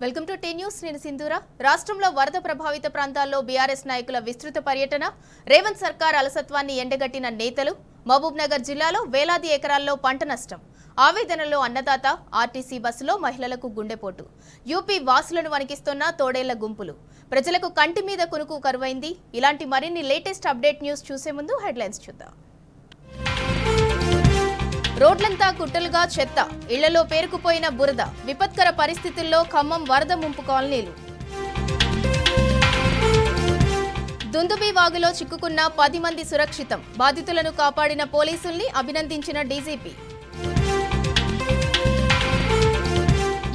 Welcome to tea news. నేను సింధూర. రాష్ట్రంలో వరద ప్రభావిత ప్రాంతాల్లో బీఆర్ఎస్ నాయకుల విస్తృత పర్యటన, రేవంత్ సర్కార్ అలసత్వాన్ని ఎండగట్టిన నేతలు, మహబూబ్ నగర్ జిల్లాలో వేలాది ఎకరాల్లో పంట నష్టం, ఆవేదనలో అన్నదాత, ఆర్టీసీ బస్సులో మహిళలకు గుండెపోటు, యూపీ వాసులను వణికిస్తున్న తోడేళ్ల గుంపులు, ప్రజలకు కంటి మీద కునుకు కరువైంది. ఇలాంటి మరిన్ని లేటెస్ట్ అప్డేట్ న్యూస్ చూసే ముందు హెడ్లైన్స్ చూద్దాం. రోడ్లంతా కుట్టలుగా చెత్త, ఇళ్లలో పేరుకుపోయిన బురద, విపత్కర పరిస్థితుల్లో ఖమ్మం వరద ముంపు కాలనీలు. దుందుబి వాగులో చిక్కుకున్న 10 మంది సురక్షితం, బాధితులను కాపాడిన పోలీసుల్ని అభినందించిన డీజీపీ.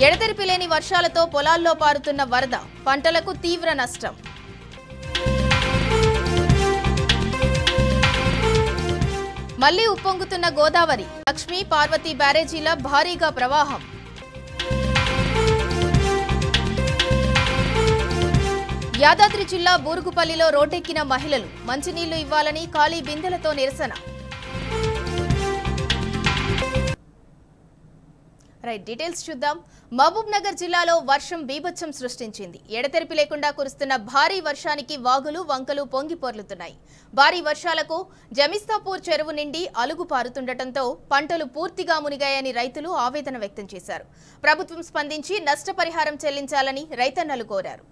ఎడతెరిపి లేని వర్షాలతో పొలాల్లో పారుతున్న వరద, పంటలకు తీవ్ర నష్టం. మళ్లీ ఉప్పొంగుతున్న గోదావరి, లక్ష్మీ, పార్వతి బ్యారేజీల భారీగా ప్రవాహం. యాదాద్రి జిల్లా బూరుగుపల్లిలో రోడ్డెక్కిన మహిళలు, మంచినీళ్లు ఇవ్వాలని ఖాళీ బిందెలతో నిరసన. డీటెయిల్స్ చూద్దాం. మహబూబ్ నగర్ జిల్లాలో వర్షం బీభత్సం సృష్టించింది. ఎడతెరిపి లేకుండా కురుస్తున్న భారీ వర్షానికి వాగులు, వంకలు పొంగి పొర్లుతున్నాయి. భారీ వర్షాలకు జమిస్తాపూర్ చెరువు నిండి అలుగు పారుతుండటంతో పంటలు పూర్తిగా మునిగాయని రైతులు ఆవేదన వ్యక్తం చేశారు. ప్రభుత్వం స్పందించి నష్టపరిహారం చెల్లించాలని రైతన్నలు కోరారు.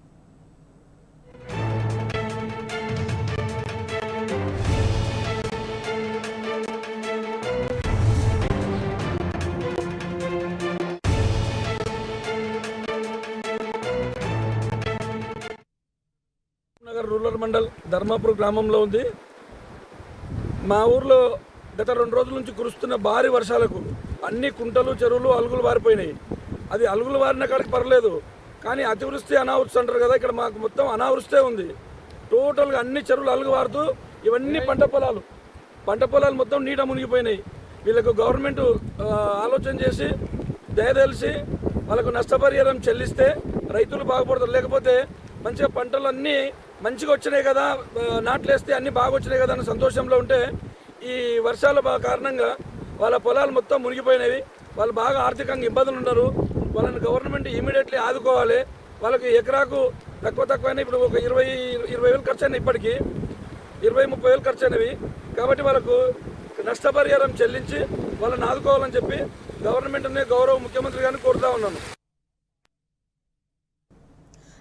నగర్ రూరల్ మండల్ ధర్మాపూర్ గ్రామంలో ఉంది. మా ఊర్లో గత 2 రోజుల నుంచి కురుస్తున్న భారీ వర్షాలకు అన్ని కుంటలు, చెరువులు అలుగులు వారిపోయినాయి. అది అలుగులు వారిన కాడికి పర్లేదు, కానీ అతివృష్టి అనావృష్టి అంటారు కదా, ఇక్కడ మాకు మొత్తం అనావృష్టే ఉంది. టోటల్గా అన్ని చెరువులు అలుగు వారుతూ ఇవన్నీ పంట పొలాలు మొత్తం నీట మునిగిపోయినాయి. వీళ్ళకు గవర్నమెంట్ ఆలోచన చేసి దయదలిసి వాళ్ళకు నష్టపరిహారం చెల్లిస్తే రైతులు బాగుపడతారు. లేకపోతే మంచిగా పంటలు అన్నీ మంచిగా వచ్చినాయి కదా, నాట్లేస్తే అన్నీ బాగా వచ్చినాయి కదా అన్న సంతోషంలో ఉంటే ఈ వర్షాల కారణంగా వాళ్ళ పొలాలు మొత్తం మునిగిపోయినవి. వాళ్ళు బాగా ఆర్థికంగా ఇబ్బందులు ఉన్నారు. వాళ్ళని గవర్నమెంట్ ఇమీడియట్లీ ఆదుకోవాలి. వాళ్ళకి ఎకరాకు తక్కువైనా ఇప్పుడు ఒక 20 వేలు ఖర్చు అయినాయి, ఇప్పటికీ 20-30 వేలు ఖర్చు అయినవి. కాబట్టి వాళ్ళకు నష్టపరిహారం చెల్లించి వాళ్ళని ఆదుకోవాలని చెప్పి గవర్నమెంట్ని, గౌరవ ముఖ్యమంత్రి గారిని కోరుతా ఉన్నాను.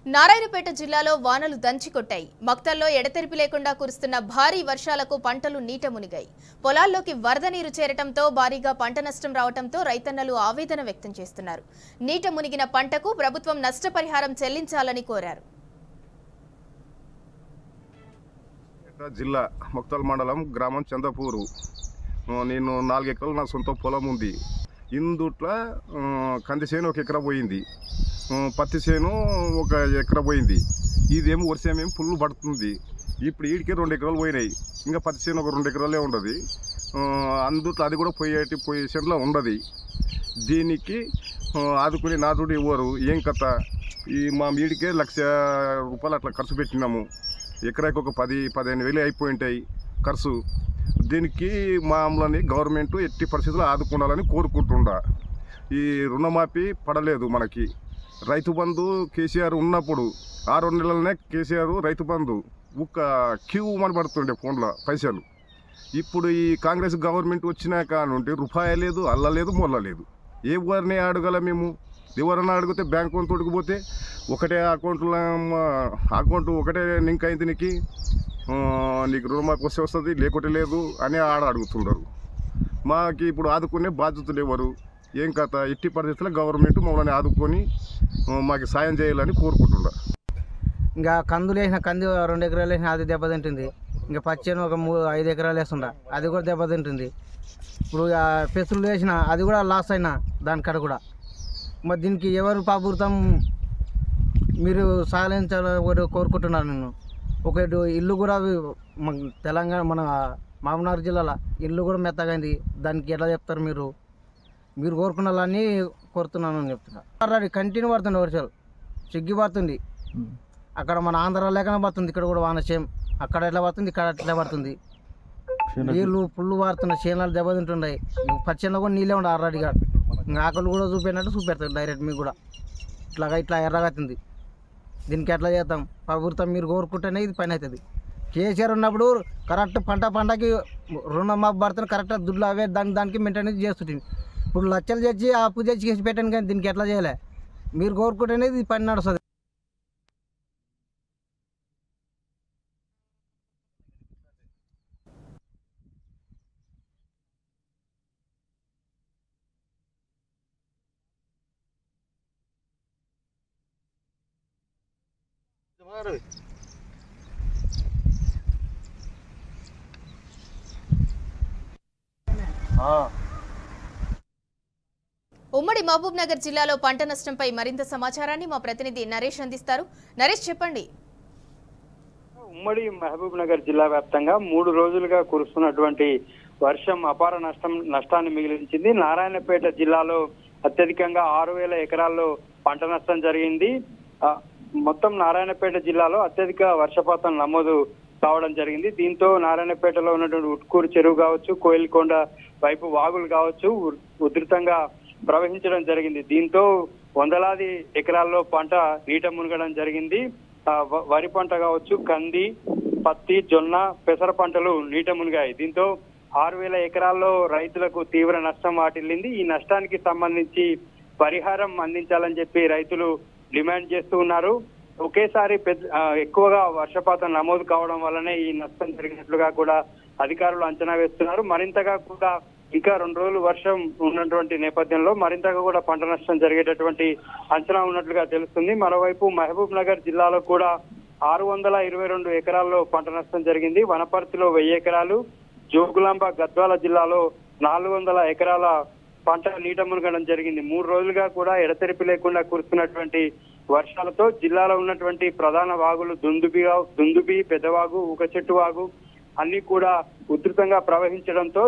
నారాయణపేట జిల్లాలో వానలు దంచికొట్టాయి. మక్తల్లో ఎడతెరిపి లేకుండా కురుస్తున్న భారీ వర్షాలకు పంటలు నీట మునిగాయి. పొలాల్లోకి వరద నీరు చేరటంతో భారీగా పంట నష్టం రావడంతో రైతన్నలు ఆవేదన వ్యక్తం చేస్తున్నారు. నీట మునిగిన పంటకు ప్రభుత్వం నష్టపరిహారం చెల్లించాలని కోరారు. జిల్లా మక్తల్ మండలం గ్రామం చందపూరు. నేను 4 ఎకరాలు నా సొంత పొలం ఉంది. ఇందుట్లో కంది చేను 1 ఎకరా పోయింది, పత్తి చేను 1 ఎకరా పోయింది. ఇదేమో వర్షమేమో ఫుల్ పడుతుంది. ఇప్పుడు వీడికి 2 ఎకరాలు పోయినాయి. ఇంకా పత్తి చేను ఒక 2 ఎకరాలే ఉండదు. అందుట్లో అది కూడా పొజిషన్లో ఉండదు. దీనికి ఆదుకుని నాదుడు ఇవ్వరు. ఏం కథ, ఈ మా వీడికే 1 లక్ష రూపాయలు అట్లా ఖర్చు పెట్టినాము. ఎకరాకి ఒక 10-15 వేలు అయిపోయి ఉంటాయి ఖర్చు. దీనికి మామూలని గవర్నమెంట్ ఎట్టి పరిస్థితుల్లో ఆదుకోవాలని కోరుకుంటుండా. ఈ రుణమాఫీ పడలేదు మనకి. రైతు బంధు కేసీఆర్ ఉన్నప్పుడు 6 నెలలనే కేసీఆర్ రైతు బంధు ఒక క్యూ అని పడుతుండే ఫోన్లో పైసలు. ఇప్పుడు ఈ కాంగ్రెస్ గవర్నమెంట్ వచ్చినాక నుండి రూపాయి లేదు, అల్లలేదు, మొల్లలేదు. ఎవరిని అడగల మేము? ఎవరన్నా అడిగితే బ్యాంక్ అకౌంట్ పోతే ఒకటే అకౌంట్ ఒకటే లింక్ అయింది, నీకు రుణమాఫీ వస్తుంది, లేకుంటే లేదు అని అడుగుతున్నారు. మాకు ఇప్పుడు ఆదుకునే బాధ్యతలు ఎవరు? ఏం కథ? ఎట్టి పరిస్థితుల్లో గవర్నమెంట్ మమ్మల్ని ఆదుకొని మాకు సాయం చేయాలని కోరుకుంటున్నారు. ఇంకా కందులు వేసిన 2 ఎకరాలు వేసిన అది దెబ్బతింటుంది. ఇంకా పచ్చేను ఒక 5 ఎకరాలు వేస్తుండ అది కూడా దెబ్బతింటుంది. ఇప్పుడు పెసులు వేసిన అది కూడా లాస్ అయినా దానికాడ కూడా. మరి దీనికి ఎవరు పాపూర్తం మీరు సాధించాలని కోరుకుంటున్నాను నేను. ఒక ఇల్లు కూడా తెలంగాణ మన మహబూబ్నగర్ జిల్లాలో ఇల్లు కూడా మెత్తగైంది. దానికి ఎట్లా చెప్తారు మీరు? మీరు కోరుకున్నాలని కోరుతున్నాను అని చెప్తున్నారు. కంటిన్యూ పడుతుంది వర్షాలు, సిగ్గి పడుతుంది. అక్కడ మన ఆంధ్ర లేకనే పడుతుంది, ఇక్కడ కూడా వాన సేమ్. అక్కడ ఎట్లా పడుతుంది, ఇక్కడ ఎట్లా పడుతుంది. నీళ్ళు పుల్లు పారుతున్నాయి, చేనాలు దెబ్బతింటున్నాయి. పచ్చేలో కూడా నీళ్ళే ఉండే ఆల్రెడీగా. ఆకలి కూడా చూపెట్టినట్టు చూపెడతారు డైరెక్ట్ మీకు కూడా. ఇట్లా ఎర్రగవుతుంది. దీనికి ఎట్లా చేద్దాం? ప్రభుత్వం మీరు కోరుకుంటేనే ఇది పని అవుతుంది. కేసీఆర్ ఉన్నప్పుడు కరెక్ట్ పంటకి రుణమాఫీ పడుతుంది, కరెక్ట్ దుడ్లు అవే దానికి మెయింటెనెన్స్ చేస్తుంటుంది. ఇప్పుడు లక్షలు తెచ్చి అప్పు తెచ్చి కేసి పెట్టాను, కానీ దీనికి ఎట్లా చేయలే? మీరు కోరుకుంటేనే ఇది పని నడుస్తుంది. ఉమ్మడి మహబూబ్ నగర్ జిల్లాలో పంట నష్టంపై మరింత సమాచారాన్ని మా ప్రతినిధి నరేష్ అందిస్తారు. నరేష్, చెప్పండి. ఉమ్మడి మహబూబ్ నగర్ జిల్లా వ్యాప్తంగా 3 రోజులుగా కురుస్తున్నటువంటి వర్షం అపార నష్టాన్ని మిగిలించింది. నారాయణపేట జిల్లాలో అత్యధికంగా 6,000 ఎకరాల్లో పంట నష్టం జరిగింది. మొత్తం నారాయణపేట జిల్లాలో అత్యధిక వర్షపాతం నమోదు కావడం జరిగింది. దీంతో నారాయణపేటలో ఉన్నటువంటి ఉట్కూరు చెరువు కావచ్చు, కోయిల్కొండ వైపు వాగులు కావచ్చు ఉధృతంగా ప్రవహించడం జరిగింది. దీంతో వందలాది ఎకరాల్లో పంట నీట మునగడం జరిగింది. వరి పంట కావచ్చు, కంది, పత్తి, జొన్న, పెసర పంటలు నీట మునిగాయి. దీంతో 6,000 ఎకరాల్లో రైతులకు తీవ్ర నష్టం వాటిల్లింది. ఈ నష్టానికి సంబంధించి పరిహారం అందించాలని చెప్పి రైతులు డిమాండ్ చేస్తూ ఉన్నారు. ఒకేసారి ఎక్కువగా వర్షపాతం నమోదు కావడం వల్లనే ఈ నష్టం జరిగినట్లుగా కూడా అధికారులు అంచనా వేస్తున్నారు. మరింతగా కూడా ఇంకా 2 రోజులు వర్షం ఉన్నటువంటి నేపథ్యంలో మరింతగా కూడా పంట నష్టం జరిగేటటువంటి అంచనా ఉన్నట్లుగా తెలుస్తుంది. మరోవైపు మహబూబ్ నగర్ జిల్లాలో కూడా 622 ఎకరాల్లో పంట నష్టం జరిగింది. వనపర్తిలో 1000 ఎకరాలు, జోగులాంబ గద్వాల జిల్లాలో 400 ఎకరాల పంట నీట మునగడం జరిగింది. 3 రోజులుగా కూడా ఎడతెరిపి లేకుండా కురుస్తున్నటువంటి వర్షాలతో జిల్లాలో ఉన్నటువంటి ప్రధాన వాగులు దుందుబి, పెద్దవాగు, ఊకచెట్టు వాగు అన్ని కూడా ఉధృతంగా ప్రవహించడంతో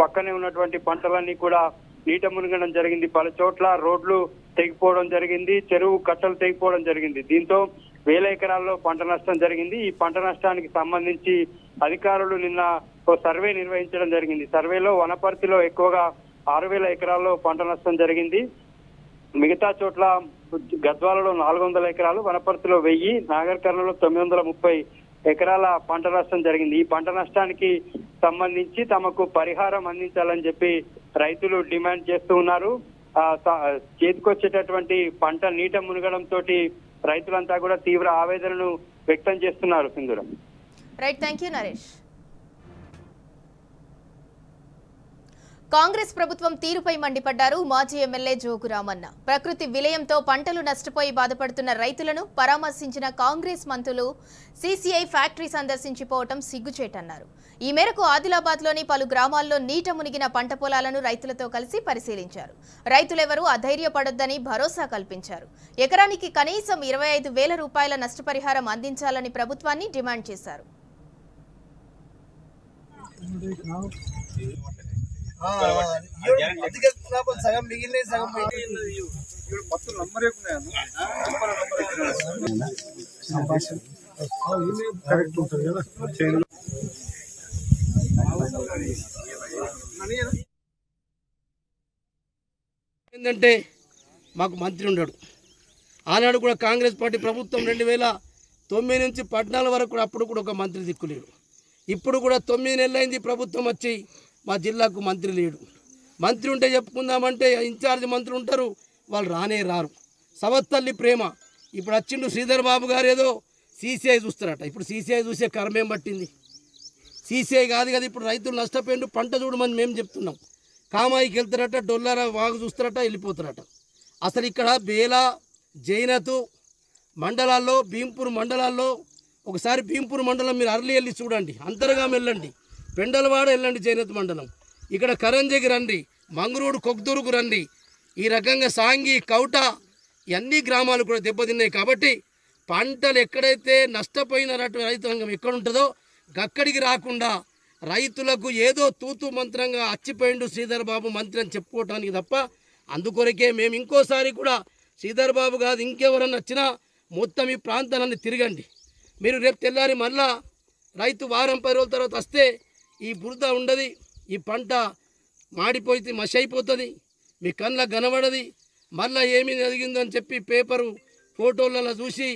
పక్కనే ఉన్నటువంటి పంటలన్నీ కూడా నీట మునగడం జరిగింది. పలు చోట్ల రోడ్లు తెగిపోవడం జరిగింది, చెరువు కట్టలు తెగిపోవడం జరిగింది. దీంతో 1000 ఎకరాల్లో పంట నష్టం జరిగింది. ఈ పంట నష్టానికి సంబంధించి అధికారులు నిన్న ఓ సర్వే నిర్వహించడం జరిగింది. సర్వేలో వనపర్తిలో ఎక్కువగా 6,000 ఎకరాల్లో పంట నష్టం జరిగింది. మిగతా చోట్ల గద్వాలలో 400 ఎకరాలు, వనపర్తిలో 1000, నాగర్ కర్నూలులో 930 ఎకరాల పంట నష్టం జరిగింది. ఈ పంట నష్టానికి సంబంధించి తమకు పరిహారం అందించాలని చెప్పి రైతులు డిమాండ్ చేస్తూ ఉన్నారు. చేతికొచ్చేటటువంటి పంట నీట మునగడం తోటి రైతులంతా కూడా తీవ్ర ఆవేదనను వ్యక్తం చేస్తున్నారు. సింధూరం. Right, thank you Naresh. Congress ప్రభుత్వం తీరుపై మండిపడ్డారు మాజీ ఎమ్మెల్యే జోగు రామన్న. ప్రకృతి విలయంతో పంటలు నష్టపోయి బాధపడుతున్న రైతులను పరామర్శించిన కాంగ్రెస్ మంత్రులు సీసీఐ ఫ్యాక్టరీ సందర్శించిపోవటం సిగ్గుచేటన్నారు. ఈ మేరకు ఆదిలాబాద్లోని పలు గ్రామాల్లో నీట మునిగిన పంట పొలాలను రైతులతో కలిసి పరిశీలించారు. రైతులెవరూ అధైర్యపడొద్దని భరోసా కల్పించారు. ఎకరానికి కనీసం 25,000 రూపాయల నష్టపరిహారం అందించాలని ప్రభుత్వాన్ని డిమాండ్ చేశారు. సగం మిగిలిన సగం కరెక్ట్ ఉంటుంది కదా. ఏంటంటే మాకు మంత్రి ఉన్నాడు. ఆనాడు కూడా కాంగ్రెస్ పార్టీ ప్రభుత్వం 2009 నుంచి 14 వరకు కూడా అప్పుడు కూడా ఒక మంత్రి దిక్కులేడు. ఇప్పుడు కూడా 9 నెలలైంది ప్రభుత్వం వచ్చి, మా జిల్లాకు మంత్రి లేడు. మంత్రి ఉంటే చెప్పుకుందామంటే ఇన్ఛార్జ్ మంత్రులు ఉంటారు, వాళ్ళు రారు. సవత్తల్లి ప్రేమ ఇప్పుడు వచ్చిండు శ్రీధర్ బాబు గారు ఏదో సీసీఐ చూస్తారట. ఇప్పుడు సీసీఐ చూసే కర్మేం పట్టింది? సీసీఐ కాదు కదా, ఇప్పుడు రైతులు నష్టపోయిండు, పంట చూడమని మేము చెప్తున్నాం. కామాయికి వెళ్తారట, డొల్లార వాగు చూస్తారట, వెళ్ళిపోతారట. అసలు ఇక్కడ బేలా, జైనతు మండలాల్లో, భీంపూర్ మండలాల్లో, ఒకసారి భీంపూర్ మండలం మీరు అర్లి వెళ్ళి చూడండి, అంతర్గాం వెళ్ళండి, పెండలవాడ వెళ్ళండి, జైనత్ మండలం, ఇక్కడ కరంజకి రండి, మంగరూడు, కొక్దూరుకు రండి. ఈ రకంగా సాంగి, కౌట ఇవన్నీ గ్రామాలు కూడా దెబ్బతిన్నాయి. కాబట్టి పంటలు ఎక్కడైతే నష్టపోయిన రైతాంగం ఎక్కడుంటుందో అక్కడికి రాకుండా రైతులకు ఏదో తూతు మంత్రంగా అచ్చిపోయిండు శ్రీధర్ బాబు మంత్రి అని చెప్పుకోవటానికి తప్ప, అందుకొరకే మేము ఇంకోసారి కూడా శ్రీధర్ బాబు కాదు ఇంకెవరన్నా వచ్చినా మొత్తం ఈ ప్రాంతాలన్నీ తిరగండి. మీరు రేపు తెల్లారి మళ్ళా రైతు వారం 10 రోజుల తర్వాత వస్తే ఈ బురద ఉండదు, ఈ పంట మాడిపోయి మసి అయిపోతుంది, మీ కళ్ళకు కనబడది. మళ్ళీ ఏమి జరిగిందో అని చెప్పి పేపరు ఫోటోలలో చూసి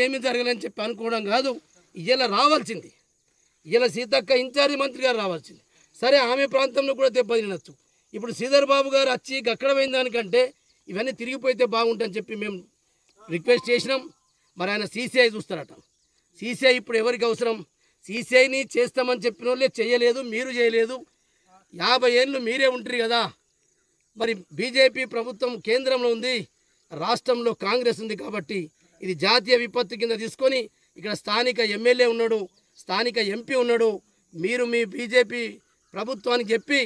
ఏమి జరగలేని చెప్పి అనుకోవడం కాదు. ఇలా రావాల్సింది, ఇలా సీతక్క ఇన్ఛార్జి మంత్రి గారు రావాల్సింది. సరే ఆమె ప్రాంతంలో కూడా దెబ్బతినచ్చు. ఇప్పుడు శ్రీధర్ బాబు గారు వచ్చి అక్కడ పోయిన దానికంటే ఇవన్నీ తిరిగిపోతే బాగుంటుందని చెప్పి మేము రిక్వెస్ట్ చేసినాం. మరి ఆయన సీసీఐ చూస్తారట. సీసీఐ ఇప్పుడు ఎవరికి అవసరం? సీసీఐని చేస్తామని చెప్పిన వాళ్ళే చేయలేదు, మీరు చేయలేదు. 50 ఏళ్ళు మీరే ఉంటారు కదా. మరి బీజేపీ ప్రభుత్వం కేంద్రంలో ఉంది, రాష్ట్రంలో కాంగ్రెస్ ఉంది. కాబట్టి ఇది జాతీయ విపత్తు కింద తీసుకొని ఇక్కడ స్థానిక ఎమ్మెల్యే ఉన్నాడు, స్థానిక ఎంపీ ఉన్నాడు. మీరు మీ బీజేపీ ప్రభుత్వానికి చెప్పి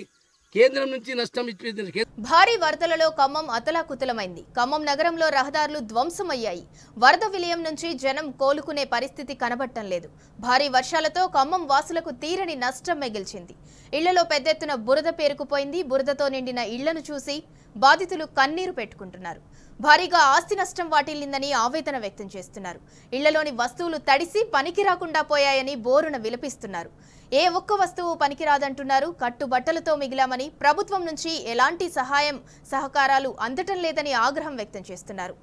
కేంద్రం నుంచి నష్టం ఇచ్చింది. భారీ వరదలలో ఖమ్మం అతలాకుతలమైంది. ఖమ్మం నగరంలో రహదారులు ధ్వంసమయ్యాయి. వరద విలయం నుంచి జనం కోలుకునే పరిస్థితి కనబడటం లేదు. భారీ వర్షాలతో ఖమ్మం వాసులకు తీరని నష్టం మిగిల్చింది. ఇళ్లలో పెద్ద ఎత్తున బురద పేరుకుపోయింది. బురదతో నిండిన ఇళ్లను చూసి బాధితులు కన్నీరు పెట్టుకుంటున్నారు. భారీగా ఆస్తి నష్టం వాటిల్లిందని ఆవేదన వ్యక్తం చేస్తున్నారు. ఇళ్లలోని వస్తువులు తడిసి పనికి రాకుండా పోయాయని బోరున విలపిస్తున్నారు. ఏ ఒక్క వస్తువు పనికిరాదంటున్నారు. కట్టుబట్టలతో మిగిలామని, ప్రభుత్వం నుంచి ఎలాంటి సహాయం సహకారాలు అందటం లేదని ఆగ్రహం వ్యక్తం చేస్తున్నారు.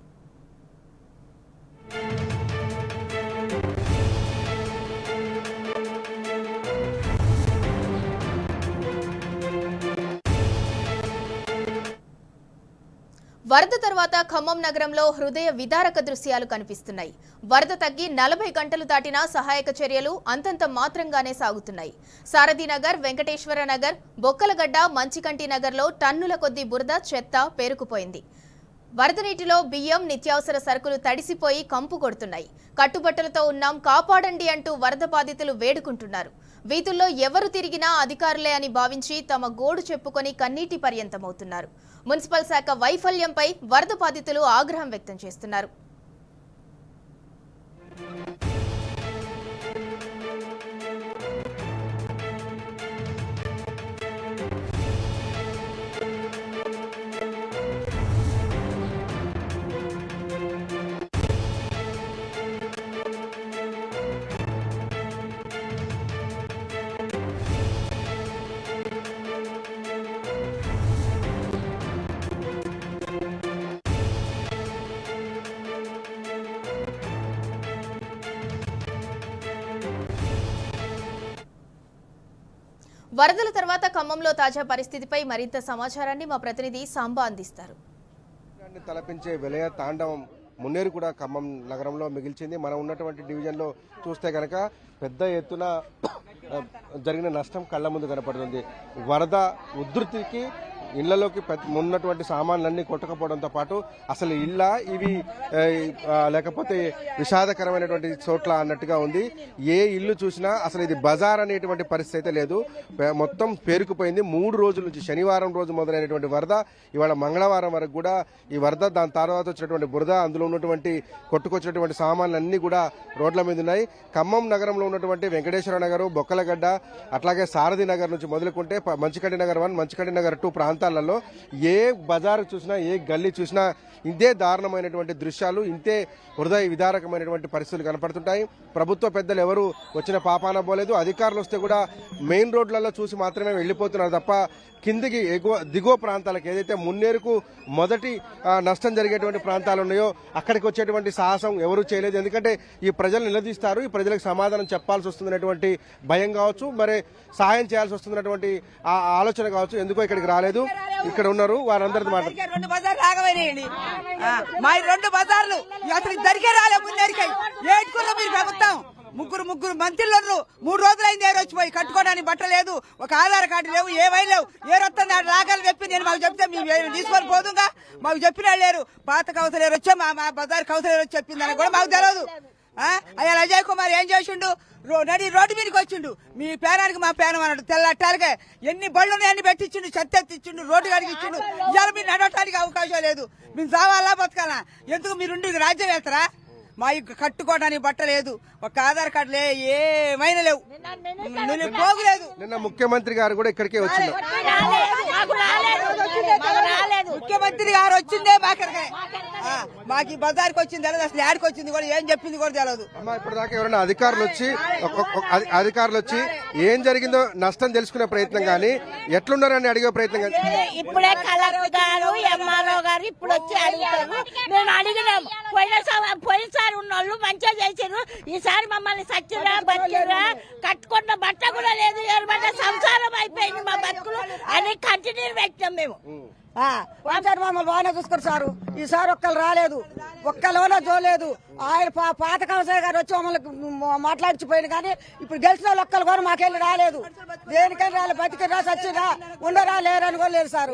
వరద తర్వాత ఖమ్మం నగరంలో హృదయ విదారక దృశ్యాలు కనిపిస్తున్నాయి. వరద తగ్గి 40 గంటలు దాటినా సహాయక చర్యలు అంతంత మాత్రంగానే సాగుతున్నాయి. సారథి నగర్, వెంకటేశ్వర నగర్, బొక్కలగడ్డ, మంచికంటి నగర్లో టన్నుల కొద్దీ బురద, చెత్త పేరుకుపోయింది. వరద నీటిలో బియ్యం, నిత్యావసర సరుకులు తడిసిపోయి కంపు కొడుతున్నాయి. కట్టుబట్టలతో ఉన్నాం, కాపాడండి అంటూ వరద బాధితులు వేడుకుంటున్నారు. వీధుల్లో ఎవరు తిరిగినా అధికారులే అని భావించి తమ గోడు చెప్పుకొని కన్నీటి పర్యంతమవుతున్నారు. మున్సిపల్ శాఖ వైఫల్యంపై వరద బాధితులు ఆగ్రహం వ్యక్తం చేస్తున్నారు. వరదల తర్వాత ఖమ్మంలో తాజా పరిస్థితిపై మరింత సమాచారాన్ని మా ప్రతినిధి సాంబా అందిస్తారు. తలపించే విలయ తాండవం మున్నేరు కూడా ఖమ్మం నగరంలో మిగిల్చింది. మనం ఉన్నటువంటి డివిజన్లో చూస్తే కనుక పెద్ద ఎత్తున జరిగిన నష్టం కళ్ల ముందు కనపడుతుంది. వరద ఉధృతికి ఇళ్లలోకి ఉన్నటువంటి సామాన్లన్నీ కొట్టకపోవడంతో పాటు అసలు ఇళ్ళ ఇవి లేకపోతే విషాదకరమైనటువంటి చోట్ల అన్నట్టుగా ఉంది. ఏ ఇల్లు చూసినా అసలు ఇది బజార్ అనేటువంటి పరిస్థితి అయితే లేదు, మొత్తం పేరుకుపోయింది. 3 రోజుల నుంచి శనివారం రోజు మొదలైనటువంటి వరద ఇవాళ మంగళవారం వరకు కూడా ఈ వరద, దాని తర్వాత వచ్చినటువంటి బురద, అందులో ఉన్నటువంటి కొట్టుకొచ్చినటువంటి సామాన్లన్నీ కూడా రోడ్ల మీద ఉన్నాయి. ఖమ్మం నగరంలో ఉన్నటువంటి వెంకటేశ్వర నగర్, బొక్కలగడ్డ, అట్లాగే సారథి నగర్ నుంచి మొదలుకుంటే మంచికంటి నగర్ 1, మంచికంటి నగర్ 2 ప్రాంతాలలో ఏ బజారు చూసినా, ఏ గల్లీ చూసినా ఇంతే దారుణమైనటువంటి దృశ్యాలు, ఇంతే హృదయ విదారకమైనటువంటి పరిస్థితులు కనపడుతుంటాయి. ప్రభుత్వ పెద్దలు ఎవరు వచ్చిన పాపాన పోలేదు. అధికారులు వస్తే కూడా మెయిన్ రోడ్లలో చూసి మాత్రమే వెళ్లిపోతున్నారు తప్ప కిందికి దిగువ ప్రాంతాలకు, ఏదైతే మున్నేరుకు మొదటి నష్టం జరిగేటువంటి ప్రాంతాలు ఉన్నాయో అక్కడికి వచ్చేటువంటి సాహసం ఎవరూ చేయలేదు. ఎందుకంటే ఈ ప్రజలు నిలదీస్తారు, ఈ ప్రజలకు సమాధానం చెప్పాల్సి వస్తుందనేటువంటి భయం కావచ్చు, మరి సహాయం చేయాల్సి వస్తున్నటువంటి ఆ ఆలోచన కావచ్చు, ఎందుకో ఇక్కడికి రాలేదు. ఇక్కడ ఉన్నారు వారందరితో మాట్లాడు. 2 బజార్లు ఆగమైనాయండి. మా 2 బజార్లు అసలు ఇద్దరికే రాలే. మున్నేరుకై ఏడుకున్న మీరు ప్రభుత్వం ముగ్గురు మంత్రులు 3 రోజులైంది. వచ్చిపోయి కట్టుకోవడానికి బట్ట లేదు, ఒక ఆధార్ కార్డు లేవు, ఏమై లేవు. ఏరొస్తుంది రాగాలు చెప్పి నేను మాకు చెప్తే మేము తీసుకొని పోదుగా, మాకు చెప్పిన లేరు. పాత కౌన్సిలర్ వచ్చా, మా బజార్ కౌన్సిలర్ వచ్చి చెప్పిందని కూడా మాకు తెలియదు. అయ్యా అజయ్ కుమార్ ఏం చేసిండు? నడి రోడ్డు మీదకి వచ్చిండు. మీ పేరానికి మా పేరం అన్నాడు. తెల్లట్టాలుగా ఎన్ని బళ్ళు అన్ని పెట్టించిండు, చెత్త ఎత్తిచ్చిండు, రోడ్డు కడిగి ఇచ్చిండు. ఇవాళ మీరు నడవటానికి అవకాశం లేదు. మేము చావాలా బతకాలా? ఎందుకు మీరుండి రాజ్యం వెళ్తారా? మా కట్టుకోవడానికి బట్ట లేదు, ఒక ఆధార్ కార్డు ఏమైనా లేవు, పోగులేదు. నిన్న ముఖ్యమంత్రి గారు కూడా ఇక్కడికే వచ్చింది. ముఖ్యమంత్రి గారు వచ్చిందే మాకు ఈ బజార్కి వచ్చింది తెలియదు, అసలు యాడికి వచ్చింది కూడా ఏం చెప్పింది కూడా తెలియదు. అమ్మా ఇప్పటిదాకా ఎవరైనా అధికారులు వచ్చి ఏం జరిగిందో నష్టం తెలుసుకునే ప్రయత్నం కానీ ఎట్లున్నారని అడిగే ప్రయత్నం కానీ ఇప్పుడే కలెక్టర్ గారు ఎంఆర్ఓ గారు ఇప్పుడు వచ్చి అడుగుతారు. మేము అడిగినాము, పోయినసారి ఉన్న వాళ్ళు మంచిగా చేసారు, ఈసారి మమ్మల్ని సచ్చిరా బతికిరా కట్టుకున్న బట్ట కూడా లేదు, సంసారం అయిపోయింది మా బతుకులు అని కంటిన్యూ పెట్టాం మేము. మమ్మల్ని బాగానే చూసుకున్నారు సారు, ఈసారి ఒక్కరు రాలేదు, ఒక్కలోనో చూడలేదు. ఆయన పాత కౌన్సిలర్ గారు వచ్చి మమ్మల్ని మాట్లాడిచిపోయింది కానీ ఇప్పుడు గెలిచిన వాళ్ళు ఒక్కరు కూడా మాకెళ్ళి రాలేదు. దేనికైనా రాలేదు, బతికిరా సచ్చిరా ఉండరా లేరని కూడా లేదు సార్.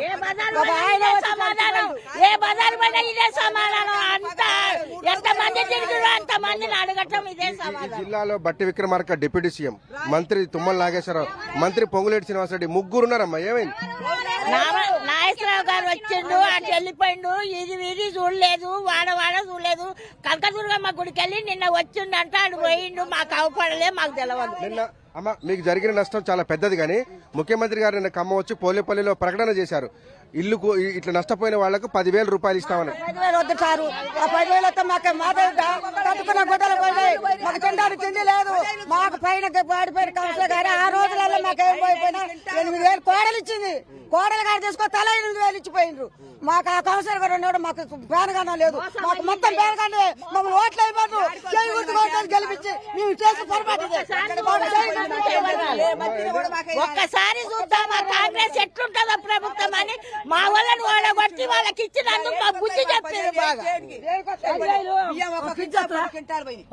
జిల్లాలో బట్టి విక్రమార్క డిప్యూటీ సీఎం, మంత్రి తుమ్మల నాగేశ్వరరావు, మంత్రి పొంగులేటి శ్రీనివాసరెడ్డి ముగ్గురున్నారమ్మా. ఏమైంది? నాగేశ్వరరావు గారు వచ్చిండు, అటు వెళ్ళిపోయిండు, ఇది చూడలేదు, వాడ చూడలేదు. కనకదుర్గమ్మ గుడికి వెళ్ళి నిన్న వచ్చిండంట, అటు పోయిండు, మాకు అవపడలే, మాకు తెలవదు. నిన్న అమ్మ మీకు జరిగిన నష్టం చాలా పెద్దది కానీ ముఖ్యమంత్రి గారు నిన్న ఖమ్మం వచ్చి పోలేపల్లిలో ప్రకటన చేశారు, ఇల్లుకు ఇట్లా నష్టపోయిన వాళ్లకు 10,000 రూపాయలు ఇస్తామని. 10,000 వద్దు సారు, ఆ 10,000 వస్తే మాకు కట్టుకున్న గుడ్డలు పోయినాయి, మాకు తినడానికి తిండి లేదు. మాకు పైన వాడిపోయిన కౌన్సిలర్ గారు ఆ రోజులలో మాకు ఏం పోయిపోయినా 8,000 కోడలు ఇచ్చింది, కోడలు గారు తీసుకొని తల 8,000 ఇచ్చిపోయినరు. మాకు ఆ కౌన్సిలర్ గారు ఉన్నాడు, మాకు పేనగానం లేదు, మాకు మొత్తం పేనగానే మమ్మల్ని ఓట్లు అయిపోతారు, చేయి గుర్తుకోవడానికి గెలిపించి మేము చేసిన పొరపాటు. ఒక్కసారి చూద్దాం మా కాంగ్రెస్ ఎట్లుంటుందో ప్రభుత్వం అని, మా వాళ్ళని ఓడగొట్టి వాళ్ళకి ఇచ్చినందుకు మా బుద్ధి చెప్పారు. బాగా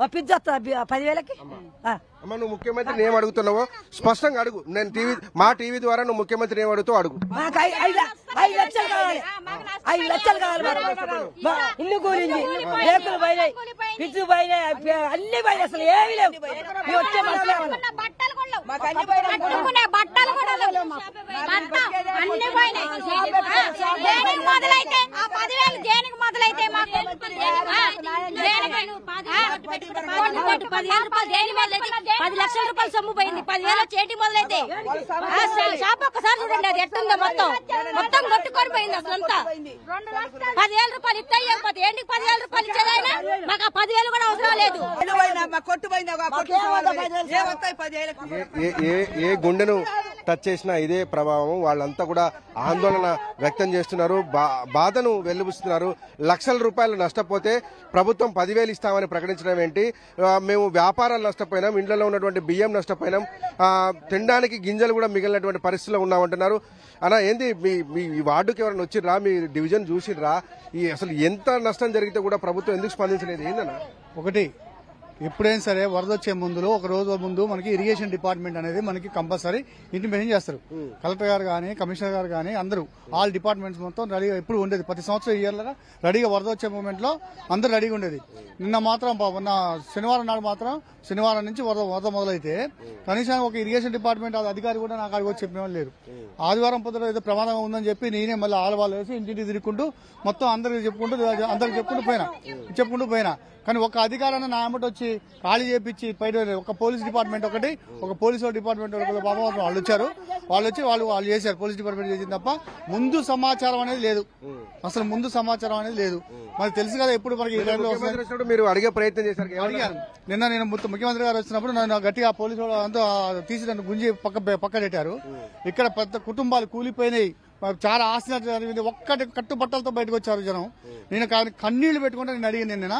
10,000కి అమ్మ నువ్వు ముఖ్యమంత్రిని ఏం అడుగుతున్నావో స్పష్టంగా అడుగు. నేను మా టీవీ ద్వారా నువ్వు ముఖ్యమంత్రిని ఏం అడుగుతావు అడుగు. 5 లక్షలు కావాలి, 5 లక్షలు కావాలి. ఇల్లు కూలింది, రేకులు పోయినాయి, పిచ్చు పోయినాయి, అన్ని పోయినాయి, అసలు ఏమి లేవు. వచ్చే బట్టలు కూడా అన్ని పోయినాయి. మొదలైతే ఆ 10,000 దేనికి మొదలైతే మాకు 10 లక్షల రూపాయలు సొమ్ము పోయింది, 10,000 చేటి మొదలైతే షాప్ ఒక్కసారి చూడండి అది ఎట్టుందో, మొత్తం కొట్టుకొని పోయింది. అసలు అంతా 10,000 రూపాయలు ఇస్తాయి, ఏంటికి 10,000 రూపాయలు ఇచ్చేదైనా మాకు ఆ 10,000 కూడా అవసరం లేదు. ఏ గుండెను టచ్ చేసినా ఇదే ప్రభావం. వాళ్ళంతా కూడా ఆందోళన వ్యక్తం చేస్తున్నారు, బాధను వెల్లుబుస్తున్నారు. లక్షల రూపాయలు నష్టపోతే ప్రభుత్వం 10,000 ఇస్తామని ప్రకటించడం ఏంటి? మేము వ్యాపారాలు నష్టపోయినాం, ఇండ్లలో ఉన్నటువంటి బియ్యం నష్టపోయినాం, తినడానికి గింజలు కూడా మిగిలినటువంటి పరిస్థితిలో ఉన్నామంటున్నారు. అన్న ఏంది మీ వార్డుకి ఎవరైనా వచ్చిర్రా, మీ డివిజన్ చూసిర్రా? అసలు ఎంత నష్టం జరిగితే కూడా ప్రభుత్వం ఎందుకు స్పందించలేదు ఏందన్నా? ఒకటి, ఎప్పుడైనా సరే వరద వచ్చే ముందులో ఒక రోజు ముందు మనకి ఇరిగేషన్ డిపార్ట్మెంట్ అనేది మనకి కంపల్సరీ ఇంటిమేషన్ చేస్తారు. కలెక్టర్ గారు కానీ, కమిషనర్ గారు కానీ, అందరూ ఆల్ డిపార్ట్మెంట్స్ మొత్తం రెడీగా ఎప్పుడు ఉండేది. ప్రతి సంవత్సరం ఇయర్లుగా రెడీగా వరద వచ్చే మూమెంట్ లో అందరూ రెడీగా ఉండేది. నిన్న మాత్రం శనివారం నాడు మాత్రం, శనివారం నుంచి వరద మొదలైతే కనీసం ఒక ఇరిగేషన్ డిపార్ట్మెంట్ అధికారి కూడా నాకు అడిగి చెప్పేవాళ్ళు లేరు. ఆదివారం పొద్దున ఏదో ప్రమాదం ఉందని చెప్పి నేనే మళ్ళీ ఆలవాళ్ళు వేసి ఇంటింటి తిరుగుకుంటూ మొత్తం అందరికి చెప్పుకుంటూ పోయినా. కానీ ఒక అధికారాన్ని నా అమ్మటి వచ్చి ఖాళీ చేపించి బయట ఒక పోలీస్ డిపార్ట్మెంట్ ఒకటి, ఒక పోలీసు డిపార్ట్మెంట్ వాళ్ళు వచ్చారు. వాళ్ళు చేశారు, పోలీస్ డిపార్ట్మెంట్ చేసింది తప్ప ముందు సమాచారం అనేది లేదు. అసలు ముందు సమాచారం అనేది లేదు. మనకు తెలుసు కదా ఎప్పుడు మనకి ఈ టైంలో మీరు అడిగే ప్రయత్నం చేశారు. నిన్న నేను ముఖ్యమంత్రి గారు వచ్చినప్పుడు నన్ను గట్టిగా పోలీసు వాళ్ళు అంతా తీసి నన్ను గుంజి పక్క పెట్టారు. ఇక్కడ పెద్ద కుటుంబాలు కూలిపోయినాయి, చాలా ఆస్తి జరిగింది. ఒక్కటి కట్టుబట్టలతో బయటకు వచ్చారు జనం. నేను కన్నీళ్లు పెట్టుకుంటే నేను అడిగింది, నిన్న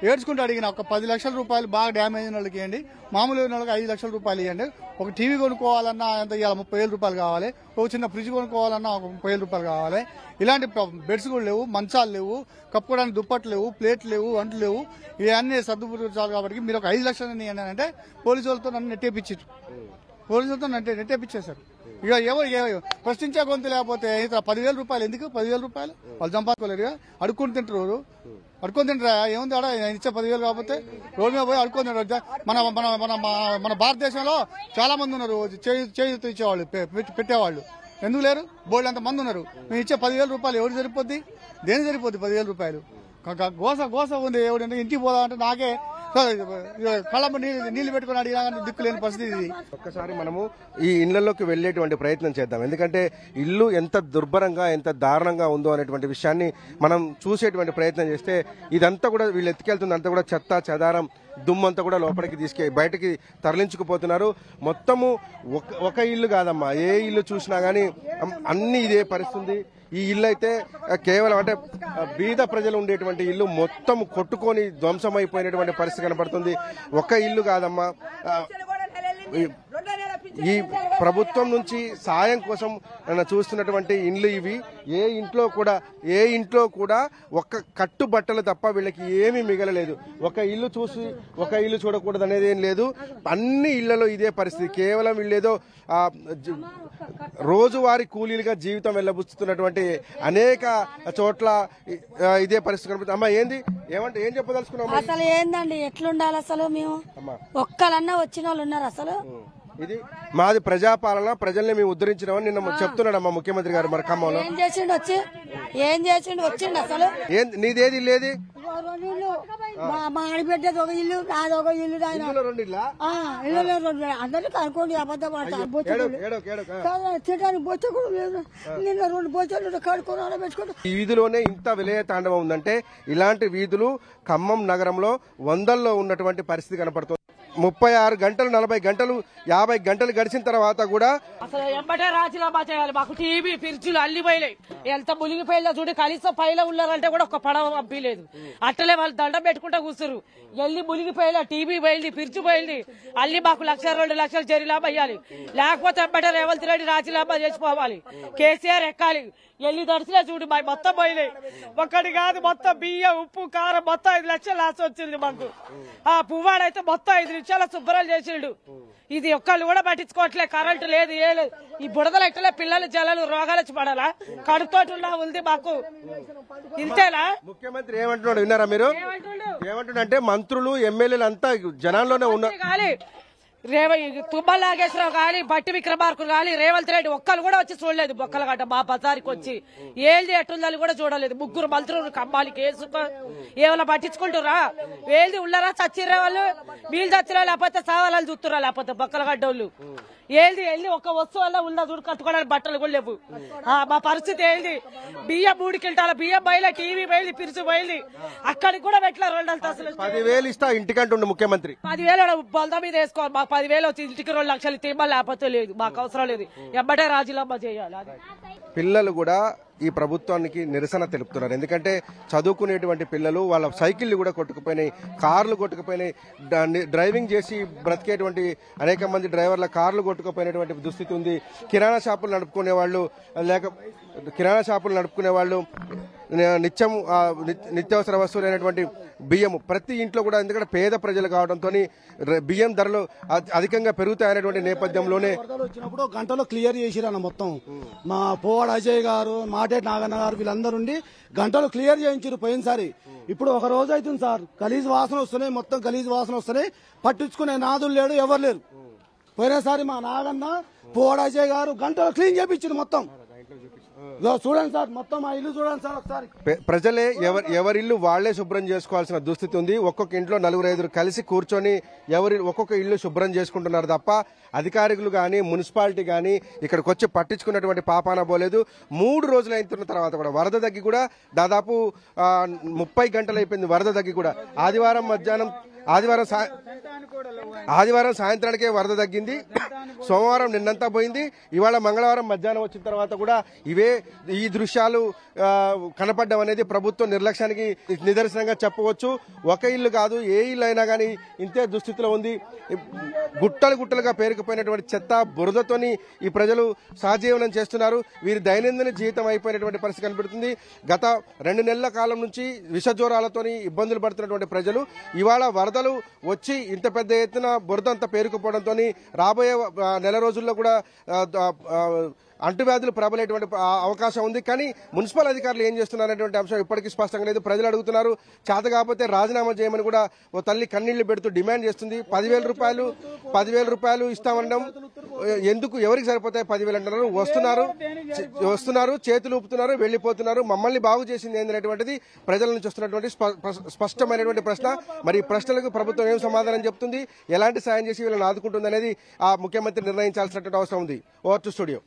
ఏడ్చుకుంటూ అడిగిన ఒక 10 లక్షల రూపాయలు బాగా డ్యామేజ్ అయిన వాళ్ళకి ఇవ్వండి, మామూలు వాళ్ళకి 5 లక్షల రూపాయలు ఇవ్వండి. ఒక టీవీ కొనుక్కోవాలన్నా ఎంత ఇవాళ 30,000 రూపాయలు కావాలి, ఒక చిన్న ఫ్రిడ్జ్ కొనుక్కోవాలన్నా ఒక 30,000 రూపాయలు కావాలి. ఇలాంటి బెడ్స్ కూడా లేవు, మంచాలు లేవు, కప్పుకోవడానికి దుప్పట్లు లేవు, ప్లేట్లు లేవు, అంట్లు లేవు. ఇవన్నీ సర్దుపుచ్చాలి. కాబట్టి మీరు ఒక 5 లక్షలు ఇవ్వండి అంటే పోలీసు వాళ్ళతో నన్ను నెట్టేపించారు. ఇక ఎవరు ప్రశ్నించే గొంతు లేకపోతే 10,000 రూపాయలు ఎందుకు? 10,000 రూపాయలు వాళ్ళు సంపాదించుకోలేరు, అడుక్కొని తింటారు. ఏముంది ఆడ ఇచ్చే 10,000 కాకపోతే రోడ్డు మీద పోయి అడుక్కొని తింటారు. మన భారతదేశంలో చాలా మంది ఉన్నారు చేయూత ఇచ్చేవాళ్ళు, పెట్టేవాళ్ళు. ఎందుకు లేరు? బోల్డ్ అంత మంది ఉన్నారు. మేము ఇచ్చే 10,000 రూపాయలు ఎవరు సరిపోద్ది? దేని సరిపోద్ది 10,000 రూపాయలు? గోస ఉంది. ఎవడంటే ఇంటికి పోదామంటే నాకే కళ్ళమ్మ నీళ్లు పెట్టుకుని అడిగినా దిక్కులేని పరిస్థితి ఇది. ఒక్కసారి మనము ఈ ఇళ్లలోకి వెళ్లేటువంటి ప్రయత్నం చేద్దాం. ఎందుకంటే ఇల్లు ఎంత దుర్భరంగా ఎంత దారుణంగా ఉందో అనేటువంటి విషయాన్ని మనం చూసేటువంటి ప్రయత్నం చేస్తే ఇదంతా కూడా వీళ్ళు ఎత్తుకెళ్తుంది అంతా కూడా చెత్త చెదారం దుమ్మంతా కూడా లోపలికి బయటకి తరలించుకుపోతున్నారు. మొత్తము ఒక ఇల్లు కాదమ్మా, ఏ ఇల్లు చూసినా గానీ అన్ని ఇదే పరిస్థితి. ఈ ఇల్లు అయితే కేవలం అంటే బీద ప్రజలు ఉండేటువంటి ఇల్లు మొత్తం కొట్టుకొని ధ్వంసమైపోయినటువంటి పరిస్థితి కనపడుతుంది. ఒక ఇల్లు కాదమ్మా, ఈ ప్రభుత్వం నుంచి సాయం కోసం చూస్తున్నటువంటి ఇండ్లు ఇవి. ఏ ఇంట్లో కూడా ఒక్క కట్టు బట్టలు తప్ప వీళ్ళకి ఏమీ మిగలలేదు. ఒక ఇల్లు చూసి ఒక ఇల్లు చూడకూడదు అనేది ఏం లేదు. అన్ని ఇళ్లలో ఇదే పరిస్థితి. కేవలం వీళ్ళేదో రోజువారీ కూలీలుగా జీవితం వెళ్ళబుచ్చుతున్నటువంటి అనేక చోట్ల ఇదే పరిస్థితి కనపడుతుంది. అమ్మా ఏం చెప్పదలుచుకున్నాం? అసలు ఏందండి, ఎట్లుండాలి అసలు? మేము ఒక్కలన్నా వచ్చిన వాళ్ళు ఉన్నారు అసలు? ఇది మాది ప్రజాపాలన, ప్రజల్ని మేము ఉద్ధరించినామని నిన్న చెప్తున్నాడమ్మా ముఖ్యమంత్రి గారు. మరి ఖమ్మంలో ఏం చేసిండు వచ్చిండు అసలు? నీదేది లేది? మా ఆడిపెట్టేది ఒక ఇల్లు, నాది ఒక ఇల్లు. అందరికి అనుకోండి అబద్ధం తినడానికి బొచ్చ కూడా లేదు. నిన్న 2 బొచ్చలు కడుక్కొని పెట్టుకుంటా. ఈ వీధిలోనే ఇంత విలయ తాండవం ఉందంటే ఇలాంటి వీధులు ఖమ్మం నగరంలో వందల్లో ఉన్నటువంటి పరిస్థితి కనపడుతుంది. 36 గంటలు 40 గంటలు 50 గంటలు గడిచిన తర్వాత కూడా అసలు ఎంబటే రాజీనామా చేయాలి. మాకు టీవీ ఫ్రిడ్జ్లు అల్లి పోయినాయి. ఎంత మునిగిపోయిందో చూడు. కనీసం పైన ఉన్నారంటే కూడా ఒక పడవ పంపించలేదు. అట్టలే వాళ్ళు దండం పెట్టుకుంటా కూర్చురు. ఎల్లి మునిగిపోయినా టీవీ పోయింది, ఫ్రిడ్జ్ పోయింది. అల్లి మాకు 1-2 లక్షలు జరినామా అయ్యాలి. లేకపోతే ఎంబటే రేవంత్ రెడ్డి రాజీనామా చేసిపోవాలి. కేసీఆర్ ఎక్కాలి. ఎల్లి దడిచినా చూడు మా మొత్తం పోయినాయి. ఒక్కటి కాదు, మొత్తం బియ్యం ఉప్పు కారం మొత్తం 5 లక్షలు లాస్ వచ్చింది మాకు. ఆ పువ్వాడైతే మొత్తం 5 నిమిషాల శుభ్రం చేసిండు. ఇది ఒక్కళ్ళు కూడా పట్టించుకోవట్లే. కరెంటు లేదు, ఏ లేదు. ఈ బుడదలు ఎట్టలే పిల్లలు జలాలు రోగాలు వచ్చి పడాలా? కడుపుతోటి ఉంది మాకు. ఇంతేనా? ముఖ్యమంత్రి ఏమంటున్నాడు విన్నారా మీరు? ఏమంటున్నాడంటే మంత్రులు ఎమ్మెల్యేలు అంతా జనాల్లోనే ఉన్నారు. తుమ్మల నాగేశ్వరరావు కానీ బట్టి విక్రమార్కులు కానీ రేవంత్ రెడ్డి ఒక్కరు కూడా వచ్చి చూడలేదు. బొక్కలగడ్డ మా బజార్కి వచ్చి ఏది ఎట్టుందని కూడా చూడలేదు. 3 మంత్రులు కమ్మాలికి వేసుకో ఏమైనా పట్టించుకుంటురా? ఏది ఉన్నారా? చచ్చిర్రా వాళ్ళు? వీళ్ళు చచ్చిరా లేకపోతే సావాలని చూస్తురా? లేకపోతే బొక్కలగడ్డ వాళ్ళు ఏది వెళ్ళి ఒక వస్తువు వల్ల ఉందా చూడు. కట్టుకోవడానికి బట్టలు కూడా లేవు. మా పరిస్థితి ఏంది? బియ్యం 3 క్వింటాల బియ్యం బయలు, టీవీ బయలు, పిరుచు బయలు. అక్కడికి కూడా పెట్టలే 2 అసలు. 10,000 ఇస్తా ఇంటికంటుండే ముఖ్యమంత్రి. 10,000 బొంద మీద వేసుకోవాలి. మాకు 10,000 వచ్చి ఇంటికి 2 లక్షలు తీమా లేకపోతే లేదు. మాకు అవసరం లేదు. ఎబ్బటే రాజీనామా చేయాలి. పిల్లలు కూడా ఈ ప్రభుత్వానికి నిరసన తెలుపుతున్నారు. ఎందుకంటే చదువుకునేటువంటి పిల్లలు వాళ్ళ సైకిళ్లు కూడా కొట్టుకుపోయినాయి, కార్లు కొట్టుకుపోయినాయి. డ్రైవింగ్ చేసి బ్రతికేటువంటి అనేక మంది డ్రైవర్ల కార్లు కొట్టుకుపోయినటువంటి దుస్థితి ఉంది. కిరాణా షాపులు నడుపుకునే వాళ్ళు నిత్యావసర వస్తువులైనటువంటి బియ్యం ప్రతి ఇంట్లో కూడా, ఎందుకంటే పేద ప్రజలు కావడంతో బియ్యం ధరలు అధికంగా పెరుగుతాయనేటువంటి నేపథ్యంలోనే వచ్చినప్పుడు గంటలో క్లియర్ చేసిరన్న మొత్తం. మా పోవాడ అజయ్ గారు, మాటేటి నాగన్న గారు వీళ్ళందరూ ఉండి గంటలు క్లియర్ చేయించారు పోయినసారి. ఇప్పుడు ఒక రోజు అవుతుంది సార్, గలీజ్ వాసన వస్తున్నాయి, మొత్తం గలీజ్ వాసన వస్తున్నాయి. పట్టించుకునే నాదులు లేడు, ఎవరు లేరు. పోయినసారి మా నాగన్న పోవాడ అజయ్ గారు గంటలో క్లీన్ చేయించారు మొత్తం. చూడండి సార్, మొత్తం ఆ ఇల్లు చూడండి సార్ ఒకసారి. ప్రజలే ఎవరిల్లు వాళ్లే శుభ్రం చేసుకోవాల్సిన దుస్థితి ఉంది. ఒక్కొక్క ఇంట్లో 4-5 కలిసి కూర్చొని ఒక్కొక్క ఇల్లు శుభ్రం చేసుకుంటున్నారు తప్ప అధికారులు గాని మున్సిపాలిటీ గాని ఇక్కడికి వచ్చి పట్టించుకున్నటువంటి పాపాన పోలేదు. 3 రోజులు అయిన తర్వాత కూడా వరద తగ్గి కూడా దాదాపు 30 గంటలు అయిపోయింది. వరద తగ్గి కూడా ఆదివారం సాయంత్రానికే వరద తగ్గింది. సోమవారం నిన్నంతా పోయింది. ఇవాళ మంగళవారం మధ్యాహ్నం వచ్చిన తర్వాత కూడా ఈ దృశ్యాలు కనపడడం అనేది ప్రభుత్వం నిర్లక్ష్యానికి నిదర్శనంగా చెప్పవచ్చు. ఒక ఇల్లు కాదు, ఏ ఇల్లు అయినా కానీ ఇంతే దుస్థితిలో ఉంది. గుట్టలుగా పేరుకుపోయినటువంటి చెత్త బురదతోని ఈ ప్రజలు సహజీవనం చేస్తున్నారు. వీరి దైనందిన జీవితం అయిపోయినటువంటి పరిస్థితి కనబడుతుంది. గత 2 నెలల కాలం నుంచి విషజ్వరాలతోని ఇబ్బందులు పడుతున్నటువంటి ప్రజలు ఇవాళ వరదలు వచ్చి ఇంత పెద్ద ఎత్తున బురద అంతా పేరుకుపోవడంతో రాబోయే నెల రోజుల్లో కూడా అంటువ్యాధులు ప్రబలేటువంటి అవకాశం ఉంది. కానీ మున్సిపల్ అధికారులు ఏం చేస్తున్నారనేటువంటి అంశం ఇప్పటికీ స్పష్టంగా లేదు. ప్రజలు అడుగుతున్నారు, చేత కాకపోతే రాజీనామా చేయమని కూడా ఓ తల్లి కన్నీళ్లు పెడుతూ డిమాండ్ చేస్తుంది. 10,000 రూపాయలు ఇస్తామనడం ఎందుకు, ఎవరికి సరిపోతాయి 10,000 అంటున్నారు. వస్తున్నారు చేతులు ఊపుతున్నారు, వెళ్లిపోతున్నారు. మమ్మల్ని బాగు చేసింది ఏంటనేటువంటిది ప్రజల నుంచి వస్తున్నటువంటి స్పష్టమైనటువంటి ప్రశ్న. మరి ఈ ప్రశ్నలకు ప్రభుత్వం ఏం సమాధానం చెప్తుంది, ఎలాంటి సాయం చేసి వీళ్ళని ఆదుకుంటుంది అనేది ఆ ముఖ్యమంత్రి నిర్ణయించాల్సినటువంటి అవసరం ఉంది. Over to studio.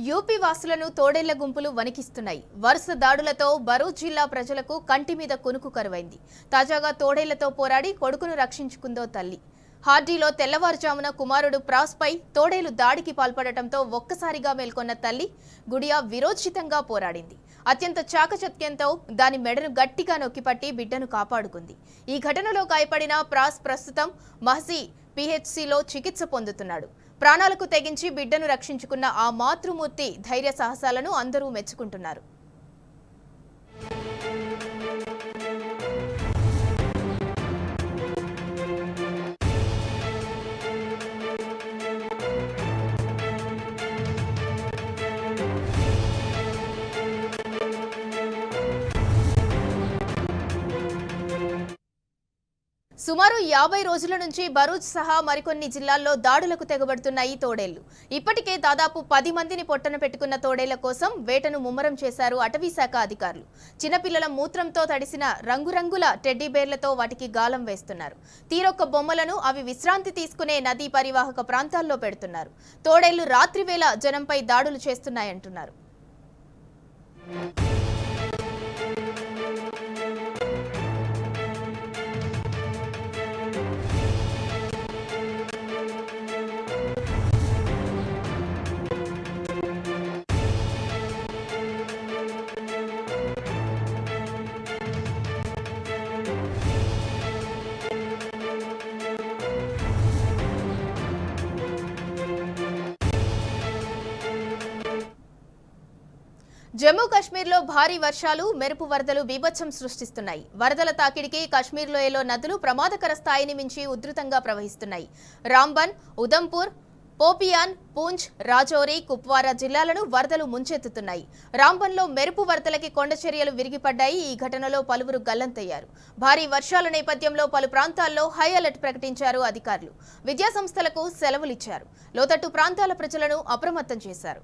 యూపీ వాసులను తోడేళ్ల గుంపులు వణికిస్తున్నాయి. వరుస దాడులతో భరూచ్ జిల్లా ప్రజలకు కంటి మీద కునుకు కరువైంది. తాజాగా తోడేళ్లతో పోరాడి కొడుకును రక్షించుకుందో తల్లి. హార్డీలో తెల్లవారుజామున కుమారుడు ప్రాస్పై తోడేలు దాడికి పాల్పడటంతో ఒక్కసారిగా మేల్కొన్న తల్లి గుడియా విరోచితంగా పోరాడింది. అత్యంత చాకచక్యంతో దాని మెడను గట్టిగా నొక్కిపట్టి బిడ్డను కాపాడుకుంది. ఈ ఘటనలో గాయపడిన ప్రాస్ ప్రస్తుతం మహసీ పిహెచ్సిలో చికిత్స పొందుతున్నాడు. ప్రాణాలకు తెగించి బిడ్డను రక్షించుకున్న ఆ మాతృమూర్తి ధైర్య సాహసాలను అందరూ మెచ్చుకుంటున్నారు. సుమారు 50 రోజుల నుంచి భరూచ్ సహా మరికొన్ని జిల్లాల్లో దాడులకు తెగబడుతున్నాయి తోడేళ్లు. ఇప్పటికే దాదాపు 10 మందిని పొట్టన పెట్టుకున్న తోడేళ్ల కోసం వేటను ముమ్మరం చేశారు అటవీ శాఖ అధికారులు. చిన్నపిల్లల మూత్రంతో తడిసిన రంగురంగుల టెడ్డీ బేర్లతో వాటికి గాలం వేస్తున్నారు. తీరొక్క బొమ్మలను అవి విశ్రాంతి తీసుకునే నదీ పరివాహక ప్రాంతాల్లో పెడుతున్నారు. తోడేళ్లు రాత్రివేళ జనంపై దాడులు చేస్తున్నాయంటున్నారు. జమ్మూ కాశ్మీర్లో భారీ వర్షాలు, మెరుపు వరదలు బీభత్సం సృష్టిస్తున్నాయి. వరదల తాకిడికి కాశ్మీర్ లోయలో నదులు ప్రమాదకర స్థాయిని మించి ఉధృతంగా ప్రవహిస్తున్నాయి. రాంబన్, ఉదంపూర్, పోపియాన్, పూంచ్, రాజౌరి, కుప్వారా జిల్లాలను వరదలు ముంచెత్తుతున్నాయి. రాంబన్లో మెరుపు వరదలకి కొండచర్యలు విరిగిపడ్డాయి. ఈ ఘటనలో పలువురు గల్లంతయ్యారు. భారీ వర్షాల నేపథ్యంలో పలు ప్రాంతాల్లో హై అలర్ట్ ప్రకటించారు అధికారులు. విద్యాసంస్థలకు సెలవులిచ్చారు. లోతట్టు ప్రాంతాల ప్రజలను అప్రమత్తం చేశారు.